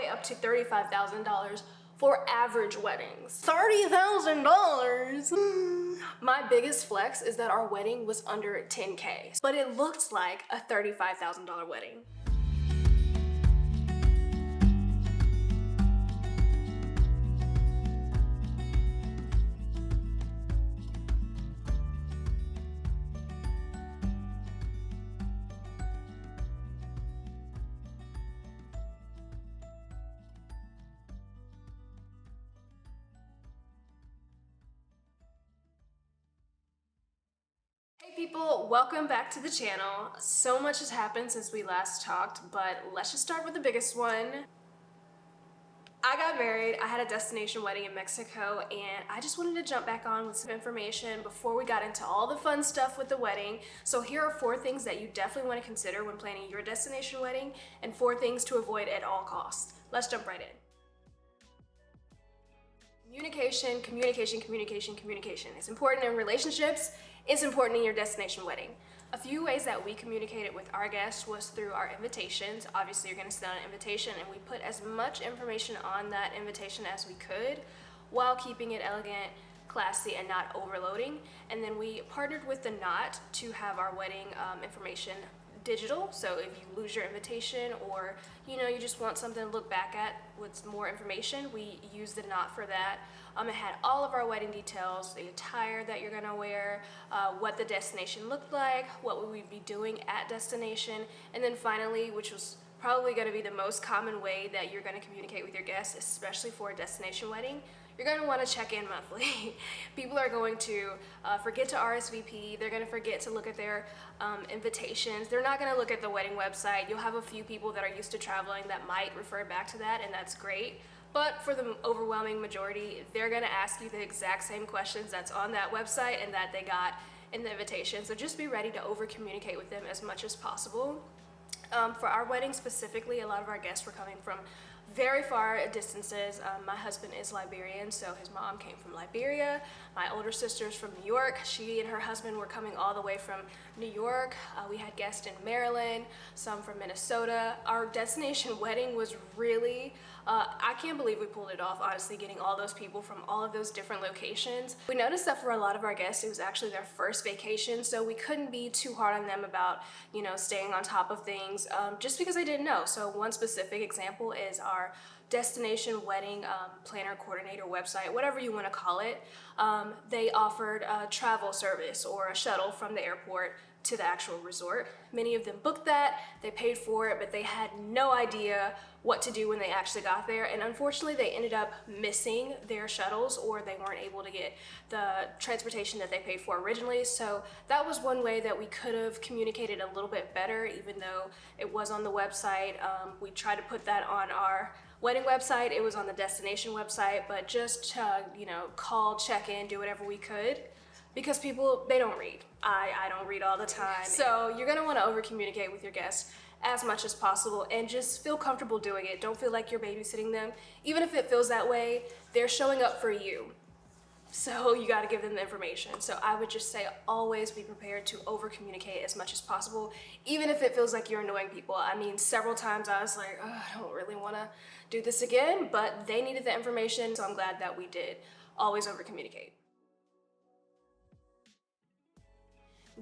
way up to $35,000 for average weddings. $30,000? My biggest flex is that our wedding was under 10K, but it looked like a $35,000 wedding. Hey people, welcome back to the channel. So much has happened since we last talked, but let's just start with the biggest one. I got married, I had a destination wedding in Mexico, and I just wanted to jump back on with some information before we got into all the fun stuff with the wedding. So here are 4 things that you definitely want to consider when planning your destination wedding, and 4 things to avoid at all costs. Let's jump right in. Communication, communication, communication, communication. It's important in relationships, it's important in your destination wedding. A few ways that we communicated with our guests was through our invitations. Obviously, you're gonna send an invitation, and we put as much information on that invitation as we could while keeping it elegant, classy, and not overloading. And then we partnered with the Knot to have our wedding information digital. So if you lose your invitation, or you just want something to look back at with more information, we use the Knot for that. It had all of our wedding details, the attire that you're gonna wear, what the destination looked like, what we would be doing at destination, and then finally, which was probably gonna be the most common way that you're gonna communicate with your guests, especially for a destination wedding, you're going to want to check in monthly. People are going to forget to RSVP. They're going to forget to look at their invitations. They're not going to look at the wedding website. You'll have a few people that are used to traveling that might refer back to that, and that's great. But for the overwhelming majority, they're going to ask you the exact same questions that's on that website and that they got in the invitation. So just be ready to over communicate with them as much as possible. For our wedding specifically, a lot of our guests were coming from very far distances. My husband is Liberian, so his mom came from Liberia. My older sister's from New York. She and her husband were coming all the way from New York. We had guests in Maryland, some from Minnesota. Our destination wedding was really, I can't believe we pulled it off, honestly, getting all those people from all of those different locations. We noticed that for a lot of our guests, it was actually their first vacation, so we couldn't be too hard on them about, staying on top of things, just because they didn't know. So one specific example is our destination wedding planner coordinator website, whatever you want to call it. They offered a travel service or a shuttle from the airport to the actual resort. Many of them booked that, they paid for it, but they had no idea what to do when they actually got there, and unfortunately they ended up missing their shuttles, or they weren't able to get the transportation that they paid for originally. So that was one way that we could have communicated a little bit better, even though it was on the website. We tried to put that on our wedding website, it was on the destination website, but just call, check in, do whatever we could, because people, they don't read. I don't read all the time. So you're gonna wanna over communicate with your guests as much as possible and just feel comfortable doing it. Don't feel like you're babysitting them. Even if it feels that way, they're showing up for you. So you gotta give them the information. So I would just say always be prepared to over communicate as much as possible, even if it feels like you're annoying people. I mean, several times I was like, oh, I don't really wanna do this again, but they needed the information, so I'm glad that we did. Always over communicate.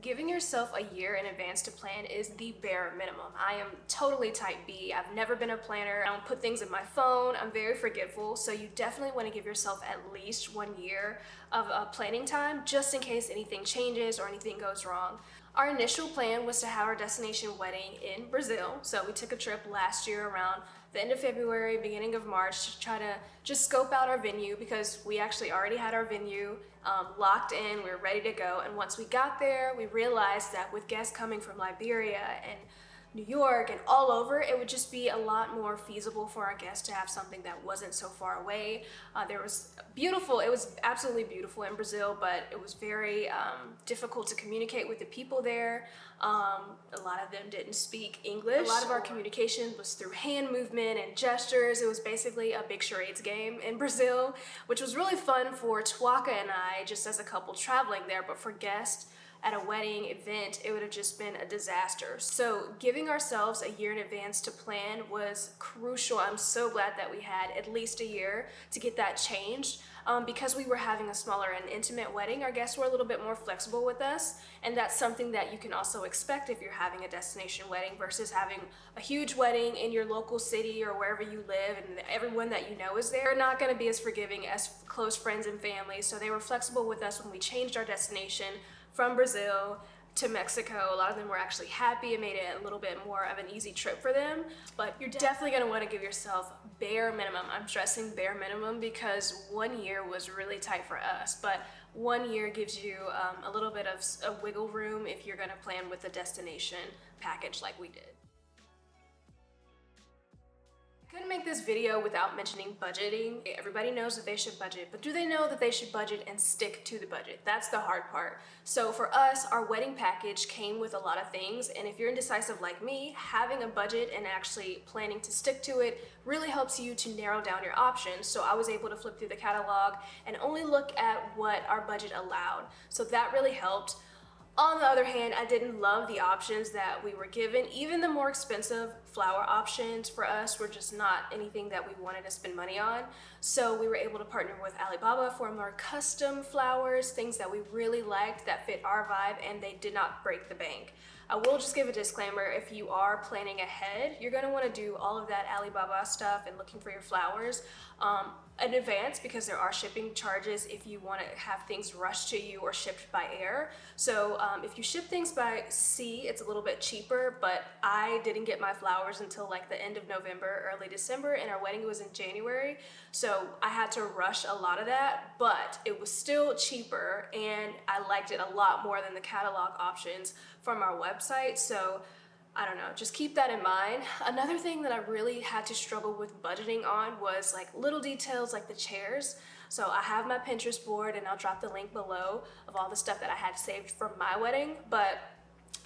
Giving yourself a year in advance to plan is the bare minimum. I am totally type B. I've never been a planner. I don't put things in my phone. I'm very forgetful. So you definitely want to give yourself at least 1 year of planning time, just in case anything changes or anything goes wrong. Our initial plan was to have our destination wedding in Brazil. So we took a trip last year around the end of February, beginning of March, to try to just scope out our venue, because we actually already had our venue locked in, we were ready to go. And once we got there, we realized that with guests coming from Liberia and New York and all over, it would just be a lot more feasible for our guests to have something that wasn't so far away. It was absolutely beautiful in Brazil, but it was very difficult to communicate with the people there. A lot of them didn't speak English. A lot of our communication was through hand movement and gestures. It was basically a big charades game in Brazil, which was really fun for Twaka and I, just as a couple traveling there, but for guests, at a wedding event, it would have just been a disaster. So giving ourselves a year in advance to plan was crucial. I'm so glad that we had at least a year to get that changed. Because we were having a smaller and intimate wedding, our guests were a little bit more flexible with us, and that's something that you can also expect if you're having a destination wedding versus having a huge wedding in your local city or wherever you live and everyone that you know is there. They're not going to be as forgiving as close friends and family, so they were flexible with us when we changed our destination from Brazil to Mexico. A lot of them were actually happy. It made it a little bit more of an easy trip for them, but you're definitely going to want to give yourself bare minimum. I'm stressing bare minimum because 1 year was really tight for us, but 1 year gives you a little bit of a wiggle room if you're going to plan with a destination package like we did. I couldn't make this video without mentioning budgeting. Everybody knows that they should budget, but do they know that they should budget and stick to the budget? That's the hard part. So for us, our wedding package came with a lot of things, and if you're indecisive like me, having a budget and actually planning to stick to it really helps you to narrow down your options. So I was able to flip through the catalog and only look at what our budget allowed. So that really helped. On the other hand, I didn't love the options that we were given. Even the more expensive flower options for us were just not anything that we wanted to spend money on. So we were able to partner with Alibaba for more custom flowers, things that we really liked that fit our vibe, and they did not break the bank. I will just give a disclaimer, if you are planning ahead, you're gonna wanna do all of that Alibaba stuff and looking for your flowers in advance, because there are shipping charges if you wanna have things rushed to you or shipped by air. So if you ship things by sea, it's a little bit cheaper, but I didn't get my flowers until like the end of November, early December, and our wedding was in January. So I had to rush a lot of that, but it was still cheaper and I liked it a lot more than the catalog options from our website. So I don't know, just keep that in mind. Another thing that I really had to struggle with budgeting on was like little details like the chairs. So I have my Pinterest board, and I'll drop the link below of all the stuff that I had saved from my wedding, but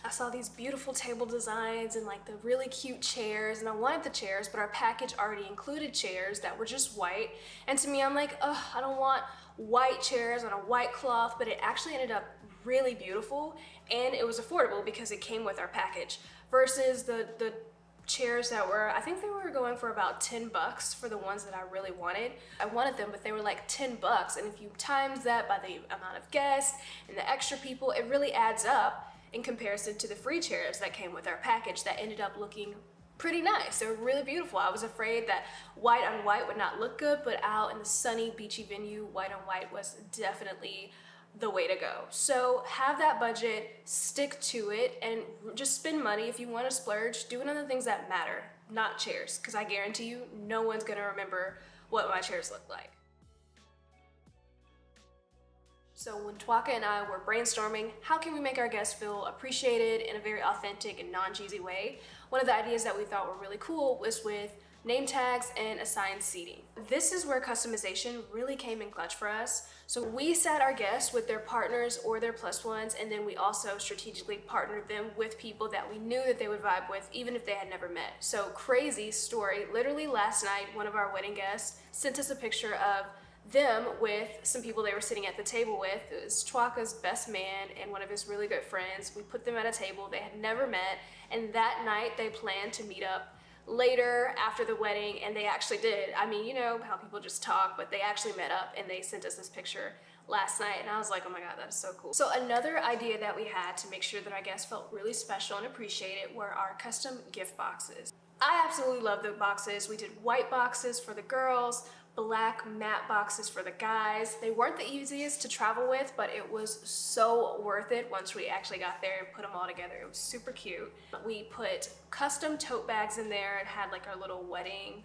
I saw these beautiful table designs and like the really cute chairs, and I wanted the chairs, but our package already included chairs that were just white. And to me, I'm like, ugh, I don't want white chairs on a white cloth, but it actually ended up really beautiful, and it was affordable because it came with our package versus the chairs that were, I think they were going for about $10 for the ones that I really wanted. I wanted them, but they were like $10, and if you times that by the amount of guests and the extra people, it really adds up in comparison to the free chairs that came with our package that ended up looking pretty nice. They were really beautiful. I was afraid that white on white would not look good, but out in the sunny beachy venue, white on white was definitely the way to go. So have that budget, stick to it, and just spend money. If you want to splurge, do it on the things that matter, not chairs, because I guarantee you no one's gonna remember what my chairs look like. So when Twaka and I were brainstorming, how can we make our guests feel appreciated in a very authentic and non-cheesy way, one of the ideas that we thought were really cool was with name tags and assigned seating. This is where customization really came in clutch for us. So we sat our guests with their partners or their plus ones, and then we also strategically partnered them with people that we knew that they would vibe with, even if they had never met. So crazy story, literally last night, one of our wedding guests sent us a picture of them with some people they were sitting at the table with. It was Twaka's best man and one of his really good friends. We put them at a table they had never met, and that night they planned to meet up later after the wedding, and they actually did. I mean, you know how people just talk, but they actually met up and they sent us this picture last night, and I was like, oh my god, that is so cool. So another idea that we had to make sure that our guests felt really special and appreciated were our custom gift boxes. I absolutely love the boxes. We did white boxes for the girls, black matte boxes for the guys. They weren't the easiest to travel with, but it was so worth it once we actually got there and put them all together. It was super cute. We put custom tote bags in there and had like our little wedding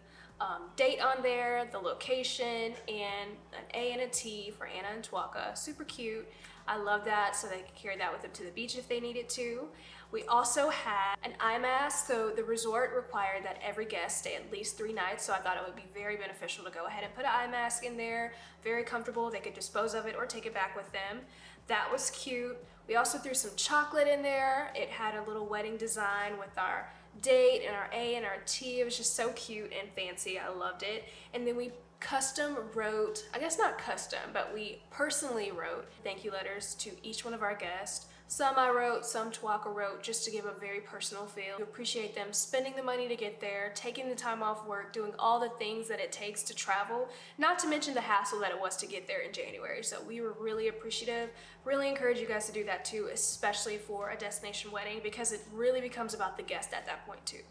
date on there, the location, and an A and a T for Anna and Twaka. Super cute. I love that, so they could carry that with them to the beach if they needed to. We also had an eye mask, so the resort required that every guest stay at least 3 nights, so I thought it would be very beneficial to go ahead and put an eye mask in there. Very comfortable, they could dispose of it or take it back with them. That was cute. We also threw some chocolate in there. It had a little wedding design with our date and our A and our T. It was just so cute and fancy, I loved it. And then we custom wrote, I guess not custom, but we personally wrote thank you letters to each one of our guests Some I wrote, some Tuaka wrote, just to give a very personal feel. We appreciate them spending the money to get there, taking the time off work, doing all the things that it takes to travel, not to mention the hassle that it was to get there in January. So we were really appreciative. Really encourage you guys to do that too, especially for a destination wedding, because it really becomes about the guest at that point too.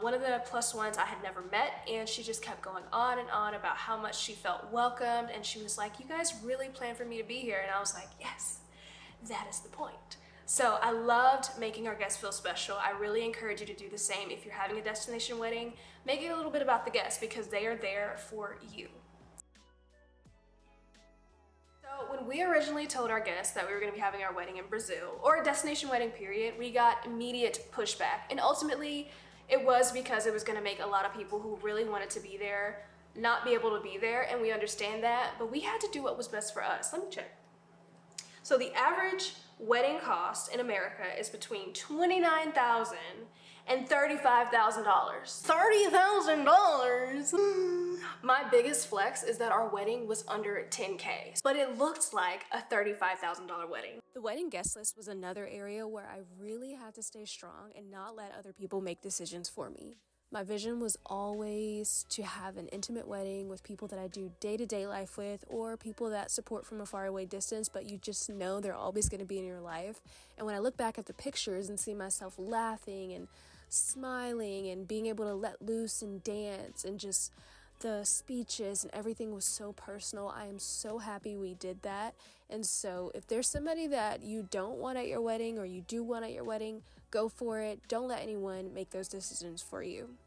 One of the plus ones I had never met, and she just kept going on and on about how much she felt welcomed, and she was like, "You guys really planned for me to be here?" And I was like, "Yes, that is the point." So I loved making our guests feel special. I really encourage you to do the same. If you're having a destination wedding, make it a little bit about the guests, because they are there for you. So when we originally told our guests that we were going to be having our wedding in Brazil, or a destination wedding period, we got immediate pushback. And ultimately, it was because it was going to make a lot of people who really wanted to be there not be able to be there, and we understand that, but we had to do what was best for us. Let me check. So the average wedding cost in America is between $29,000 and $35,000. $30,000. My biggest flex is that our wedding was under $10K, but it looked like a $35,000 wedding. The wedding guest list was another area where I really had to stay strong and not let other people make decisions for me. My vision was always to have an intimate wedding with people that I do day-to-day life with, or people that support from a faraway distance, but you just know they're always going to be in your life. And when I look back at the pictures and see myself laughing and smiling and being able to let loose and dance, and just the speeches and everything was so personal, I am so happy we did that. And so if there's somebody that you don't want at your wedding, or you do want at your wedding, go for it. Don't let anyone make those decisions for you.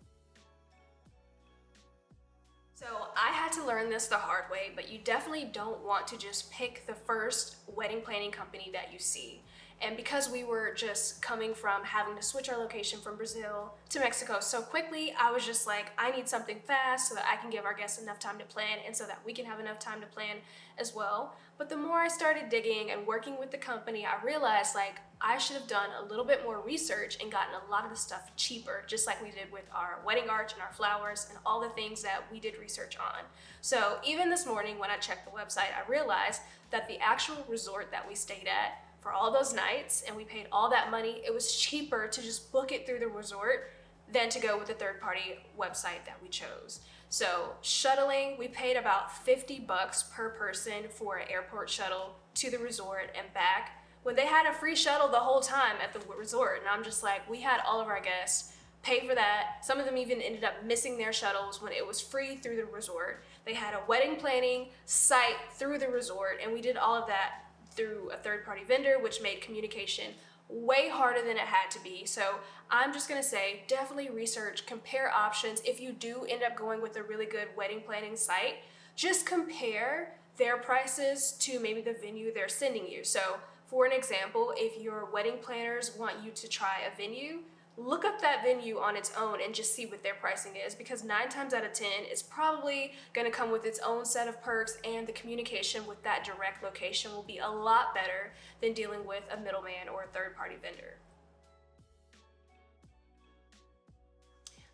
So I had to learn this the hard way, but you definitely don't want to just pick the first wedding planning company that you see. And because we were just coming from having to switch our location from Brazil to Mexico so quickly, I was just like, I need something fast so that I can give our guests enough time to plan, and so that we can have enough time to plan as well. But the more I started digging and working with the company, I realized like I should have done a little bit more research and gotten a lot of the stuff cheaper, just like we did with our wedding arch and our flowers and all the things that we did research on. So even this morning when I checked the website, I realized that the actual resort that we stayed at for all those nights, and we paid all that money, it was cheaper to just book it through the resort than to go with the third-party website that we chose. So shuttling, we paid about $50 per person for an airport shuttle to the resort and back, when they had a free shuttle the whole time at the resort. And I'm just like, we had all of our guests pay for that. Some of them even ended up missing their shuttles when it was free through the resort. They had a wedding planning site through the resort, and we did all of that through a third-party vendor, which made communication way harder than it had to be. So I'm just gonna say, definitely research, compare options. If you do end up going with a really good wedding planning site, just compare their prices to maybe the venue they're sending you. So for an example, if your wedding planners want you to try a venue, look up that venue on its own and just see what their pricing is, because 9 times out of 10, it's probably going to come with its own set of perks, and the communication with that direct location will be a lot better than dealing with a middleman or a third-party vendor.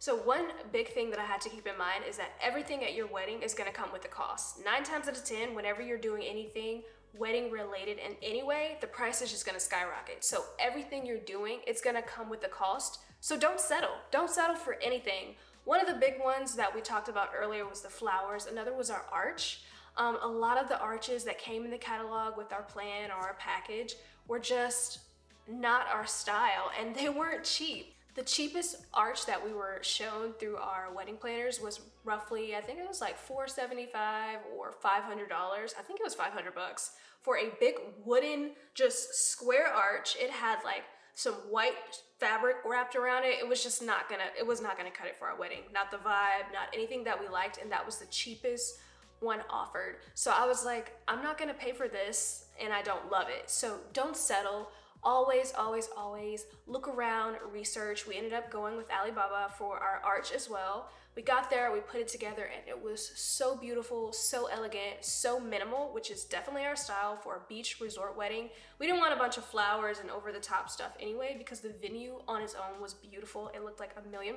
So one big thing that I had to keep in mind is that everything at your wedding is going to come with a cost. 9 times out of 10, whenever you're doing anything wedding related in any way, the price is just going to skyrocket. So everything you're doing, it's going to come with a cost. So don't settle for anything. One of the big ones that we talked about earlier was the flowers. Another was our arch. A lot of the arches that came in the catalog with our plan or our package were just not our style, and they weren't cheap. The cheapest arch that we were shown through our wedding planners was roughly, I think it was like $475 or $500. I think it was $500 for a big wooden, just square arch. It had like some white fabric wrapped around it. It was just not gonna cut it for our wedding. Not the vibe, not anything that we liked, and that was the cheapest one offered. So I was like, I'm not gonna pay for this, and I don't love it. So don't settle. Always, always, always look around, research. We ended up going with Alibaba for our arch as well. We got there, we put it together, and it was so beautiful, so elegant, so minimal, which is definitely our style for a beach resort wedding. We didn't want a bunch of flowers and over-the-top stuff anyway, because the venue on its own was beautiful. It looked like $1 million.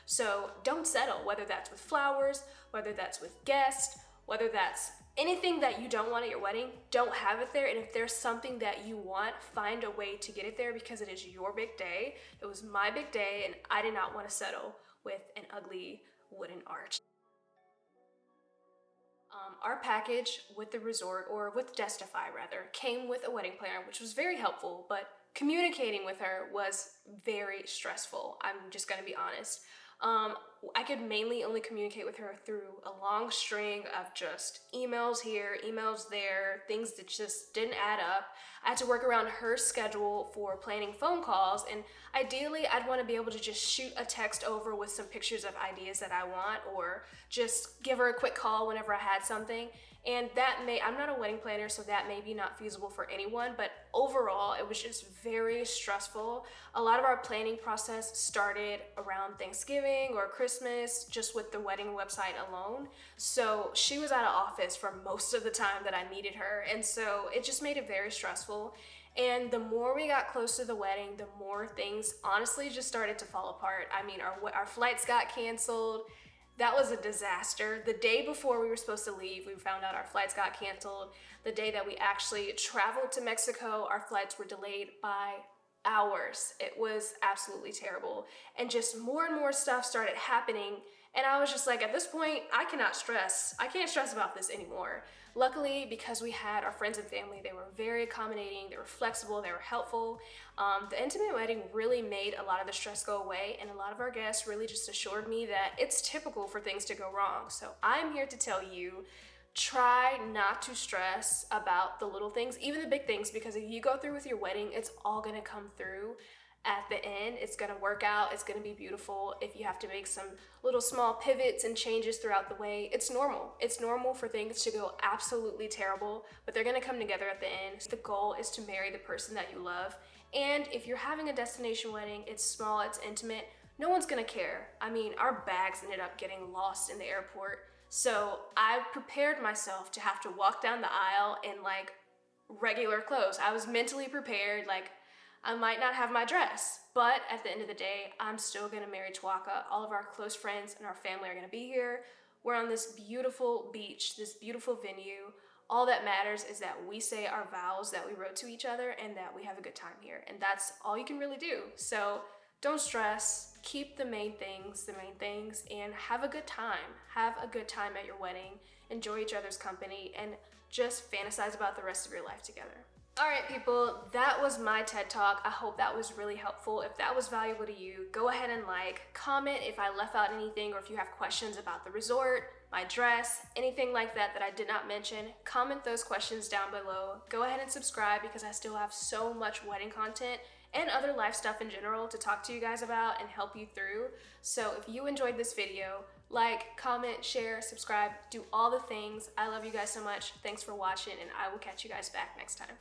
So don't settle, whether that's with flowers, whether that's with guests, whether that's anything that you don't want at your wedding, don't have it there. And if there's something that you want, find a way to get it there because it is your big day. It was my big day and I did not want to settle with an ugly wooden arch. Our package with the resort, or with Destify rather, came with a wedding planner, which was very helpful, but communicating with her was very stressful. I'm just gonna be honest. I could mainly only communicate with her through a long string of just emails here, emails there, things that just didn't add up. I had to work around her schedule for planning phone calls, and ideally I'd want to be able to just shoot a text over with some pictures of ideas that I want, or just give her a quick call whenever I had something. And I'm not a wedding planner, so that may be not feasible for anyone, but overall it was just very stressful. A lot of our planning process started around Thanksgiving or Christmas, just with the wedding website alone. So she was out of office for most of the time that I needed her, and so it just made it very stressful. And the more we got close to the wedding, the more things honestly just started to fall apart. I mean, our flights got canceled. That was a disaster. The day before we were supposed to leave, we found out our flights got canceled. The day that we actually traveled to Mexico, our flights were delayed by hours. It was absolutely terrible. And just more and more stuff started happening. And I was just like, at this point, I can't stress about this anymore. Luckily, because we had our friends and family, they were very accommodating, they were flexible, they were helpful. The intimate wedding really made a lot of the stress go away, and a lot of our guests really just assured me that it's typical for things to go wrong. So I'm here to tell you, try not to stress about the little things, even the big things, because if you go through with your wedding, it's all gonna come through. At the end, it's gonna work out, it's gonna be beautiful. If you have to make some little small pivots and changes throughout the way, it's normal. It's normal for things to go absolutely terrible, but they're gonna come together at the end. The goal is to marry the person that you love. And if you're having a destination wedding, it's small, it's intimate, no one's gonna care. I mean, our bags ended up getting lost in the airport. So I prepared myself to have to walk down the aisle in like regular clothes. I was mentally prepared, like, I might not have my dress, but at the end of the day, I'm still gonna marry Chwaka. All of our close friends and our family are gonna be here. We're on this beautiful beach, this beautiful venue. All that matters is that we say our vows that we wrote to each other and that we have a good time here. And that's all you can really do. So don't stress, keep the main things, and have a good time. Have a good time at your wedding. Enjoy each other's company and just fantasize about the rest of your life together. All right, people, that was my TED Talk. I hope that was really helpful. If that was valuable to you, go ahead and comment if I left out anything, or if you have questions about the resort, my dress, anything like that that I did not mention, comment those questions down below. Go ahead and subscribe because I still have so much wedding content and other life stuff in general to talk to you guys about and help you through. So if you enjoyed this video, comment, share, subscribe, do all the things. I love you guys so much. Thanks for watching, and I will catch you guys back next time.